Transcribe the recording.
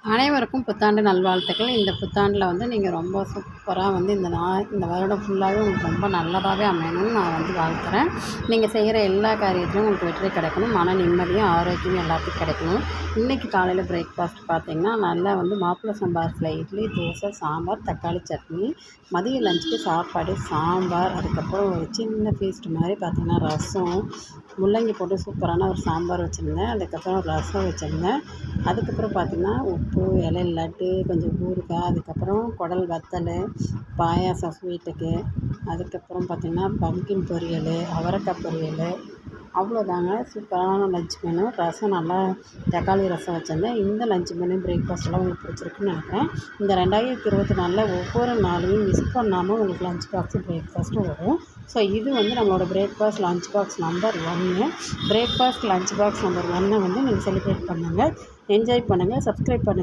அனைவருக்கும் புத்தாண்டு நல்வாழ்த்துக்கள். இந்த புத்தாண்டில் நீங்கள் ரொம்ப சூப்பராக இந்த வருடம் ஃபுல்லாகவே உங்களுக்கு ரொம்ப நல்லதாகவே அமையணும்னு நான் வாழ்த்துறேன். நீங்கள் செய்கிற எல்லா காரியத்திலும் உங்களுக்கு வெற்றி கிடைக்கணும். மன நிம்மதியும் ஆரோக்கியமும் எல்லாத்துக்கும் கிடைக்கணும். இன்றைக்கி காலையில் பிரேக்ஃபாஸ்ட் பார்த்திங்கன்னா நல்லா மாப்பிள்ளை சம்பா அரிசியில் இட்லி, தோசை, சாம்பார், தக்காளி சட்னி. மதிய லஞ்சுக்கு சாப்பாடு, சாம்பார், அதுக்கப்புறம் ஒரு சின்ன ஃபீஸ்ட் மாதிரி பார்த்திங்கன்னா ரசம், முள்ளங்கி போட்டு சூப்பரான ஒரு சாம்பார் வச்சுருந்தேன். அதுக்கப்புறம் ரசம் வச்சுருந்தேன். அதுக்கப்புறம் பார்த்திங்கன்னா உப்பு, இலை லட்டு, கொஞ்சம் ஊறுகாய், அதுக்கப்புறம் குடல் வத்தல், பாயாசம் ஸ்வீட்டுக்கு, அதுக்கப்புறம் பார்த்திங்கன்னா பம்கின் பொரியல், அவரைக்காய் பொரியல். அவ்வளோதாங்க. சூப்பரான லஞ்ச் மெனு. ரசம் நல்லா தக்காளி ரசம் வச்சுருந்தேன். இந்த லஞ்ச் மெனு பிரேக்ஃபாஸ்ட்டெல்லாம் உங்களுக்கு பிடிச்சிருக்குன்னு நினைக்கிறேன். இந்த 2024 ஒவ்வொரு நாளையும் மிஸ் பண்ணாமல் உங்களுக்கு லஞ்ச் பாக்ஸு பிரேக்ஃபாஸ்ட்டும் வரும். ஸோ இது நம்மளோட breakfast lunch box number 1. Breakfast lunch box number 1 நீங்கள் செலிப்ரேட் பண்ணுங்கள், என்ஜாய் பண்ணுங்கள், சப்ஸ்கிரைப் பண்ணுங்கள்.